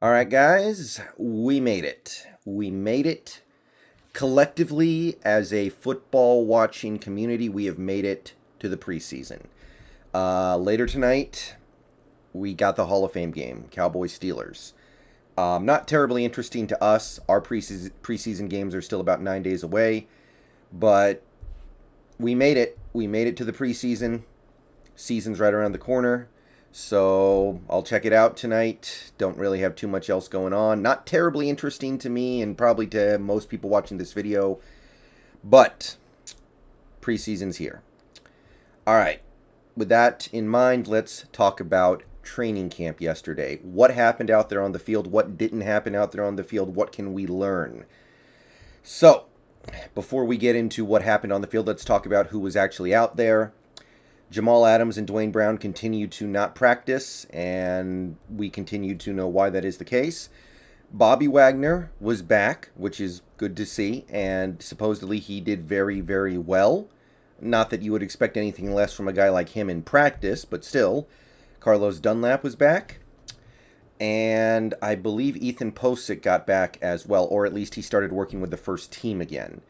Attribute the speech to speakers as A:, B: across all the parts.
A: All right, guys, we made it. We made it. Collectively, as a football watching community, we have made it to the preseason. Later tonight, we got the Hall of Fame game, Cowboys Steelers. Not terribly interesting to us. Our preseason games are still about 9 days away, but we made it. We made it to the preseason. Season's right around the corner. So I'll check it out tonight. Don't really have too much else going on. Not terribly interesting to me and probably to most people watching this video. But preseason's here. All right. With that in mind, let's talk about training camp yesterday. What happened out there on the field? What didn't happen out there on the field? What can we learn? So, before we get into what happened on the field, let's talk about who was actually out there. Jamal Adams and Dwayne Brown continue to not practice, and we continue to know why that is the case. Bobby Wagner was back, which is good to see, and supposedly he did very, very well. Not that you would expect anything less from a guy like him in practice, but still. Carlos Dunlap was back, and I believe Ethan Posick got back as well, or at least he started working with the first team again.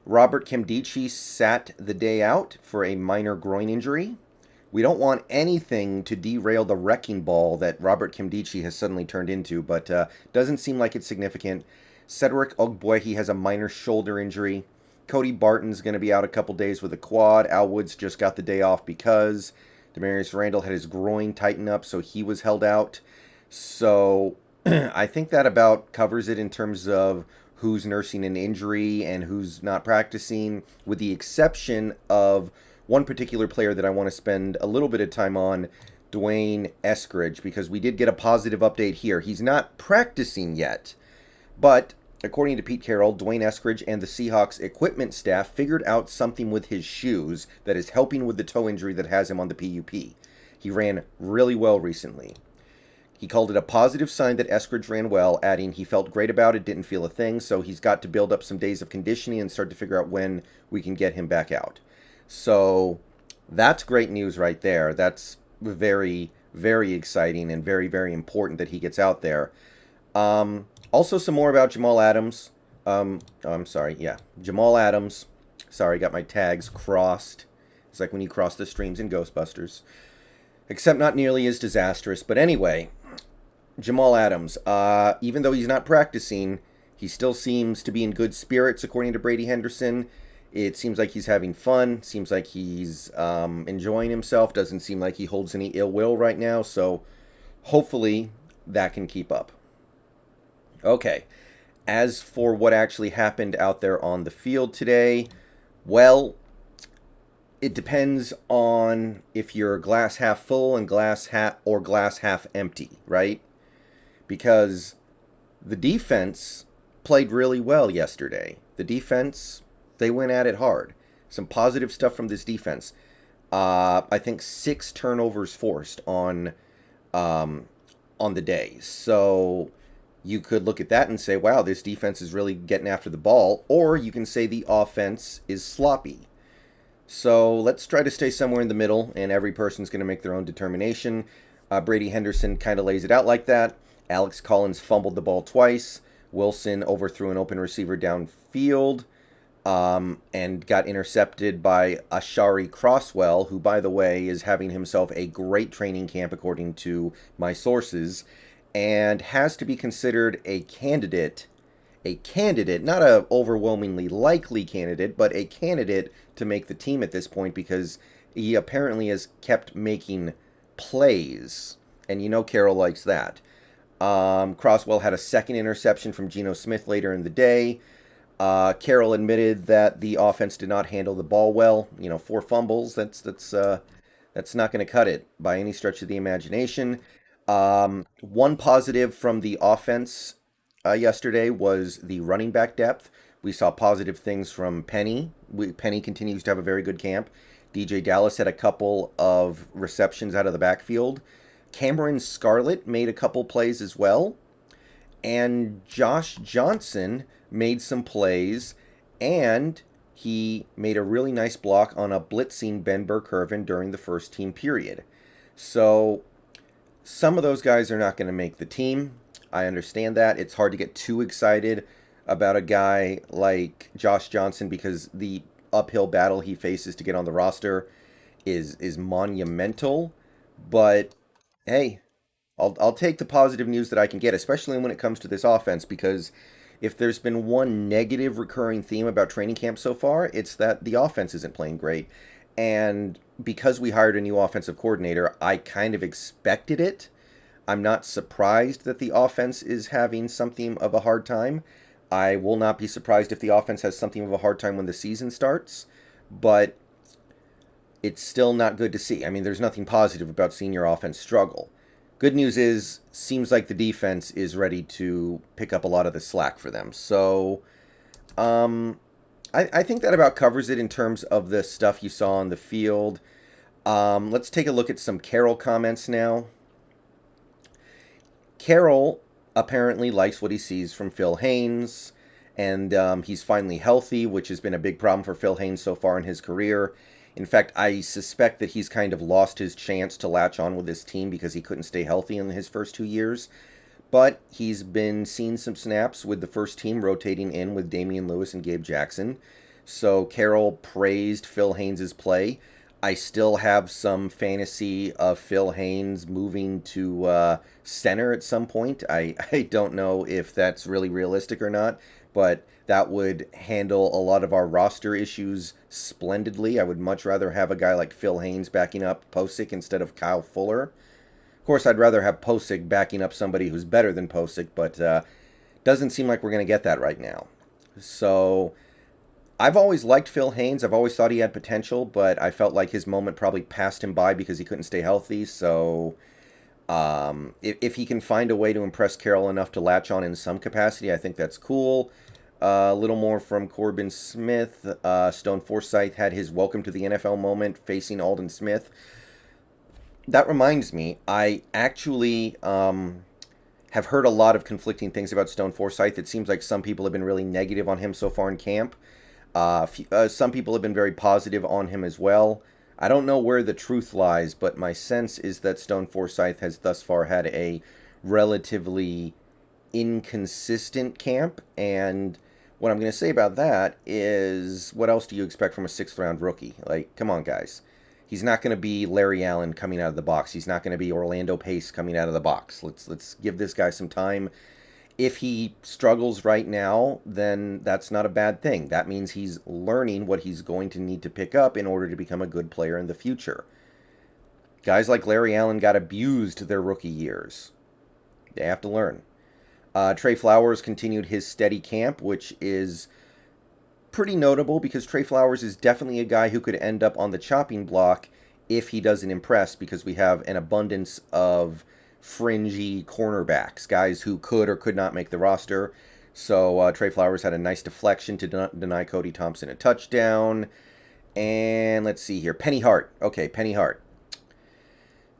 A: Robert Nkemdiche sat the day out for a minor groin injury. We don't want anything to derail the wrecking ball that Robert Nkemdiche has suddenly turned into, but doesn't seem like it's significant. Cedric Ogbuehi has a minor shoulder injury. Cody Barton's going to be out a couple days with a quad. Al Woods just got the day off because Demarius Randall had his groin tighten up, so he was held out. So I think that about covers it in terms of who's nursing an injury and who's not practicing, with the exception of one particular player that I want to spend a little bit of time on, Dwayne Eskridge, because we did get a positive update here. He's not practicing yet, but according to Pete Carroll, Dwayne Eskridge and the Seahawks equipment staff figured out something with his shoes that is helping with the toe injury that has him on the PUP. He ran really well recently. He called it a positive sign that Eskridge ran well, adding he felt great about it, didn't feel a thing, so he's got to build up some days of conditioning and start to figure out when we can get him back out. So that's great news right there. That's very, very exciting and very, very important that he gets out there. Also, some more about Jamal Adams. Jamal Adams. Sorry, got my tags crossed. It's like when you cross the streams in Ghostbusters. Except not nearly as disastrous. But anyway, Jamal Adams, even though he's not practicing, he still seems to be in good spirits, according to Brady Henderson. It seems like he's having fun. Seems like he's enjoying himself. Doesn't seem like he holds any ill will right now. So hopefully that can keep up. Okay, as for what actually happened out there on the field today, well, it depends on if you're glass half full and glass half empty, right? Because the defense played really well yesterday. The defense, they went at it hard. Some positive stuff from this defense. I think 6 turnovers forced on the day. So you could look at that and say, wow, this defense is really getting after the ball. Or you can say the offense is sloppy. So let's try to stay somewhere in the middle, and every person's going to make their own determination. Brady Henderson kind of lays it out like that. Alex Collins fumbled the ball twice. Wilson overthrew an open receiver downfield and got intercepted by Ashari Crosswell, who, by the way, is having himself a great training camp, according to my sources, and has to be considered a candidate, not a overwhelmingly likely candidate, but a candidate to make the team at this point, because he apparently has kept making plays, and you know Carroll likes that. Crosswell had a second interception from Geno Smith later in the day. Carroll admitted that the offense did not handle the ball well. 4 fumbles, that's not going to cut it by any stretch of the imagination. One positive from the offense yesterday was the running back depth. We saw positive things from Penny. Penny continues to have a very good camp. DJ Dallas had a couple of receptions out of the backfield. Cameron Scarlett made a couple plays as well. And Josh Johnson made some plays, and he made a really nice block on a blitzing Ben Burke-Irvin during the first team period. So Some of those guys are not going to make the team. I understand that. It's hard to get too excited about a guy like Josh Johnson because the uphill battle he faces to get on the roster is monumental. But hey, I'll take the positive news that I can get, especially when it comes to this offense, because if there's been one negative recurring theme about training camp so far, it's that the offense isn't playing great. And because we hired a new offensive coordinator, I kind of expected it. I'm not surprised that the offense is having something of a hard time. I will not be surprised if the offense has something of a hard time when the season starts, but it's still not good to see. I mean, there's nothing positive about seeing your offense struggle. Good news is, seems like the defense is ready to pick up a lot of the slack for them. So, I think that about covers it in terms of the stuff you saw on the field. Let's take a look at some Carroll comments now. Carroll apparently likes what he sees from Phil Haynes, and he's finally healthy, which has been a big problem for Phil Haynes so far in his career. In fact, I suspect that he's kind of lost his chance to latch on with this team because he couldn't stay healthy in his first 2 years. But he's been seeing some snaps with the first team rotating in with Damian Lewis and Gabe Jackson. So Carroll praised Phil Haynes' play. I still have some fantasy of Phil Haynes moving to center at some point. I don't know if that's really realistic or not, but that would handle a lot of our roster issues splendidly. I would much rather have a guy like Phil Haynes backing up Posick instead of Kyle Fuller. Of course, I'd rather have Posick backing up somebody who's better than Posick, but doesn't seem like we're going to get that right now. So I've always liked Phil Haynes. I've always thought he had potential, but I felt like his moment probably passed him by because he couldn't stay healthy. So if he can find a way to impress Carroll enough to latch on in some capacity, I think that's cool. A little more from Corbin Smith. Stone Forsythe had his welcome to the NFL moment facing Alden Smith. That reminds me, I actually have heard a lot of conflicting things about Stone Forsythe. It seems like some people have been really negative on him so far in camp. Some people have been very positive on him as well. I don't know where the truth lies, but my sense is that Stone Forsythe has thus far had a relatively inconsistent camp, and what I'm going to say about that is, what else do you expect from a 6th-round rookie? Like, come on, guys. He's not going to be Larry Allen coming out of the box. He's not going to be Orlando Pace coming out of the box. Let's give this guy some time. If he struggles right now, then that's not a bad thing. That means he's learning what he's going to need to pick up in order to become a good player in the future. Guys like Larry Allen got abused their rookie years. They have to learn. Trey Flowers continued his steady camp, which is pretty notable because Trey Flowers is definitely a guy who could end up on the chopping block if he doesn't impress, because we have an abundance of fringy cornerbacks, guys who could or could not make the roster. So Trey Flowers had a nice deflection to deny Cody Thompson a touchdown. And let's see here. Penny Hart. Okay, Penny Hart.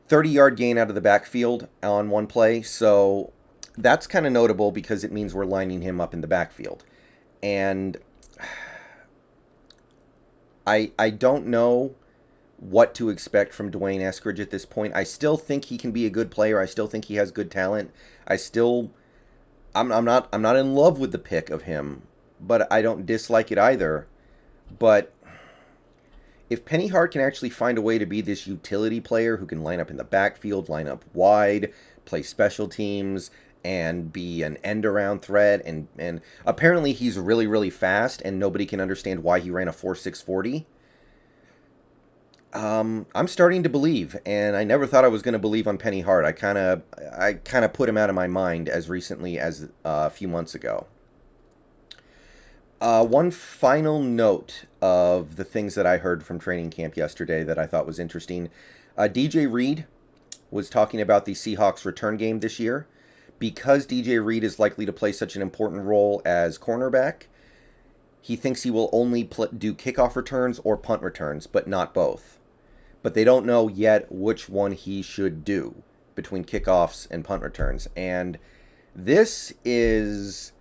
A: 30-yard gain out of the backfield on one play. So that's kind of notable because it means we're lining him up in the backfield. And I don't know what to expect from Dwayne Eskridge at this point. I still think he can be a good player. I still think he has good talent. I'm not in love with the pick of him, but I don't dislike it either. But if Penny Hart can actually find a way to be this utility player who can line up in the backfield, line up wide, play special teams, and be an end-around threat, and apparently he's really, really fast, and nobody can understand why he ran a 4.6 40. I'm starting to believe, and I never thought I was going to believe on Penny Hart. I kind of put him out of my mind as recently as a few months ago. One final note of the things that I heard from training camp yesterday that I thought was interesting. DJ Reed was talking about the Seahawks return game this year. Because DJ Reed is likely to play such an important role as cornerback, he thinks he will only do kickoff returns or punt returns, but not both. But they don't know yet which one he should do between kickoffs and punt returns. And this is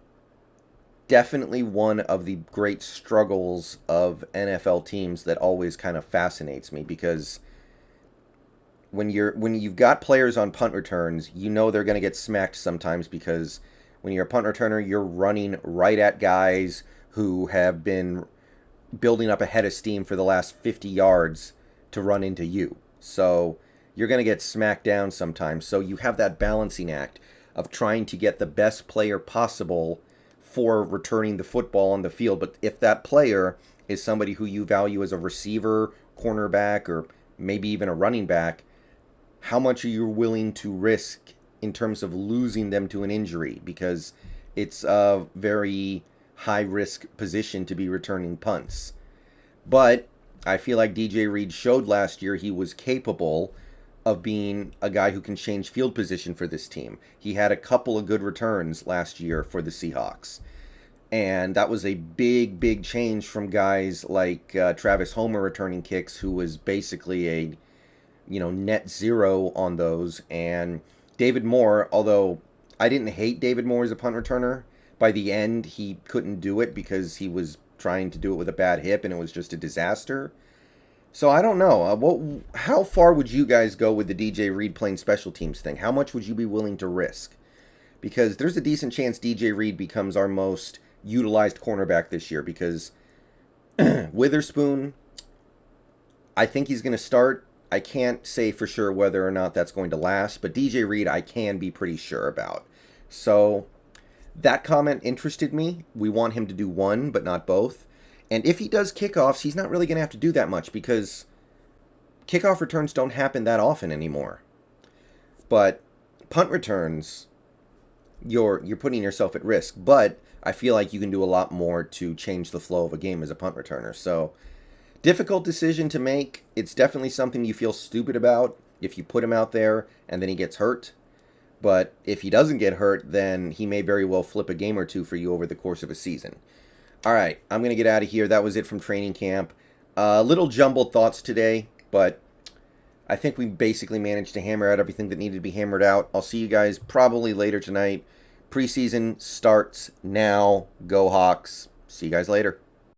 A: definitely one of the great struggles of NFL teams that always kind of fascinates me, because when you've got players on punt returns, you know they're going to get smacked sometimes because when you're a punt returner, you're running right at guys who have been building up a head of steam for the last 50 yards to run into you. So you're going to get smacked down sometimes. So you have that balancing act of trying to get the best player possible for returning the football on the field. But if that player is somebody who you value as a receiver, cornerback, or maybe even a running back, how much are you willing to risk in terms of losing them to an injury? Because it's a very high-risk position to be returning punts. But I feel like DJ Reed showed last year he was capable of being a guy who can change field position for this team. He had a couple of good returns last year for the Seahawks. And that was a big, big change from guys like Travis Homer returning kicks, who was basically a, net zero on those. And David Moore, although I didn't hate David Moore as a punt returner, by the end he couldn't do it because he was trying to do it with a bad hip and it was just a disaster. So I don't know. How far would you guys go with the DJ Reed playing special teams thing? How much would you be willing to risk? Because there's a decent chance DJ Reed becomes our most utilized cornerback this year, because Witherspoon, I think he's going to start. I can't say for sure whether or not that's going to last, but DJ Reed I can be pretty sure about. So that comment interested me. We want him to do one, but not both. And if he does kickoffs, he's not really going to have to do that much because kickoff returns don't happen that often anymore. But punt returns, you're putting yourself at risk. But I feel like you can do a lot more to change the flow of a game as a punt returner. So, difficult decision to make. It's definitely something you feel stupid about if you put him out there and then he gets hurt. But if he doesn't get hurt, then he may very well flip a game or two for you over the course of a season. All right, I'm going to get out of here. That was it from training camp. Little jumbled thoughts today, but I think we basically managed to hammer out everything that needed to be hammered out. I'll see you guys probably later tonight. Preseason starts now. Go Hawks. See you guys later.